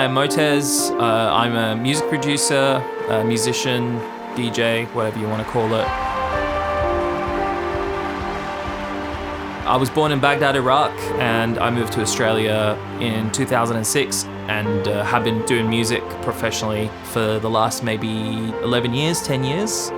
Hi, I'm Motez. I'm a music producer, a musician, DJ, whatever you want to call it. I was born in Baghdad, Iraq, and I moved to Australia in 2006 and have been doing music professionally for the last maybe 11 years, 10 years.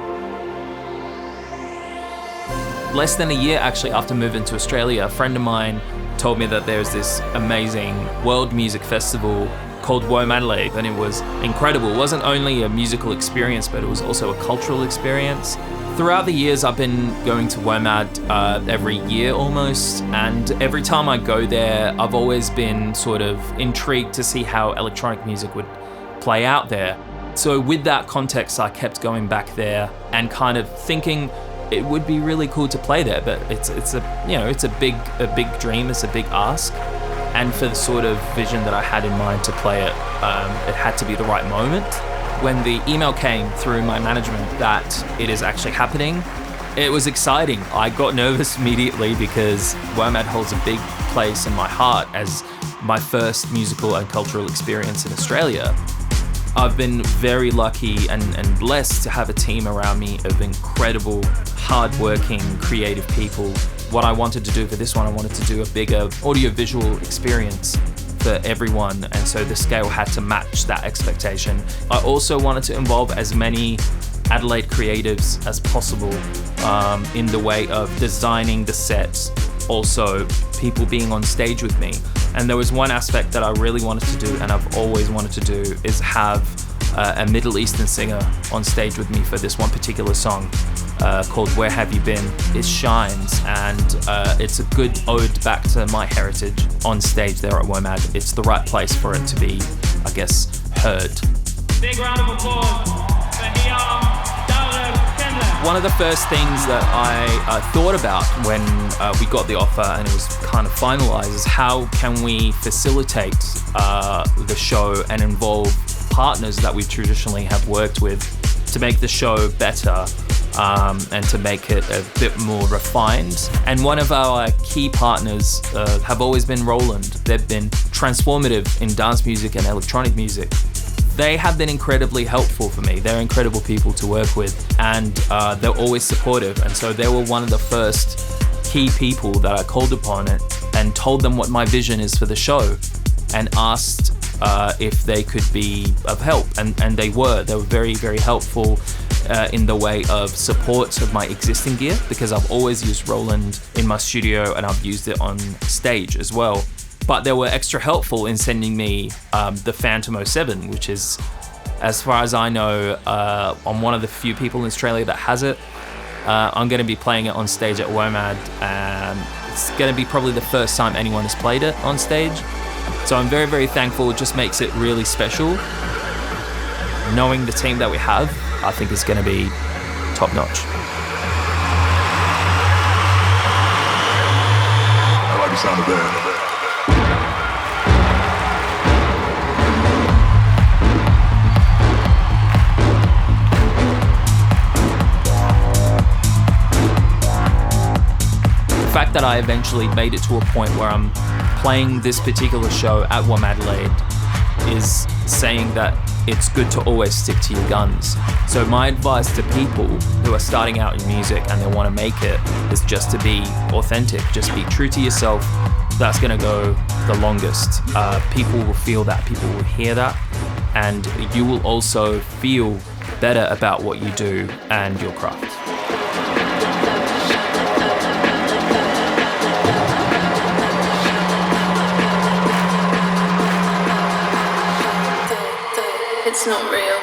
Less than a year actually after moving to Australia, a friend of mine told me that there's this amazing world music festival called WOMADelaide, and it was incredible. It wasn't only a musical experience, but it was also a cultural experience. Throughout the years, I've been going to WOMAD every year almost, and every time I go there, I've always been sort of intrigued to see how electronic music would play out there. So with that context, I kept going back there and kind of thinking it would be really cool to play there, but it's a big dream, it's a big ask. And for the sort of vision that I had in mind to play it, it had to be the right moment. When the email came through my management that it is actually happening, it was exciting. I got nervous immediately because Womad holds a big place in my heart as my first musical and cultural experience in Australia. I've been very lucky and blessed to have a team around me of incredible, hardworking, creative people. What I wanted to do for this one, I wanted to do a bigger audiovisual experience for everyone, and so the scale had to match that expectation. I also wanted to involve as many Adelaide creatives as possible in the way of designing the sets, also people being on stage with me. And there was one aspect that I really wanted to do, and I've always wanted to do, is have a Middle Eastern singer on stage with me for this one particular song called Where Have You Been? It shines, and it's a good ode back to my heritage on stage there at Womad. It's the right place for it to be, I guess, heard. Big round of applause for Hiam. One of the first things that I thought about when we got the offer and it was kind of finalized is how can we facilitate the show and involve partners that we traditionally have worked with to make the show better and to make it a bit more refined. And one of our key partners have always been Roland. They've been transformative in dance music and electronic music. They have been incredibly helpful for me. They're incredible people to work with, and they're always supportive. And so they were one of the first key people that I called upon and told them what my vision is for the show and asked if they could be of help. And they were very, very helpful in the way of support of my existing gear, because I've always used Roland in my studio and I've used it on stage as well. But they were extra helpful in sending me the Fantom-0, which is, as far as I know, I'm one of the few people in Australia that has it. I'm going to be playing it on stage at Womad, and it's going to be probably the first time anyone has played it on stage. So I'm very, very thankful. It just makes it really special. Knowing the team that we have, I think it's going to be top notch. I like the sound of that. The fact that I eventually made it to a point where I'm playing this particular show at WOMADelaide is saying that it's good to always stick to your guns. So my advice to people who are starting out in music and they want to make it is just to be authentic, just be true to yourself. That's going to go the longest. People will feel that, people will hear that, and you will also feel better about what you do and your craft. It's not real.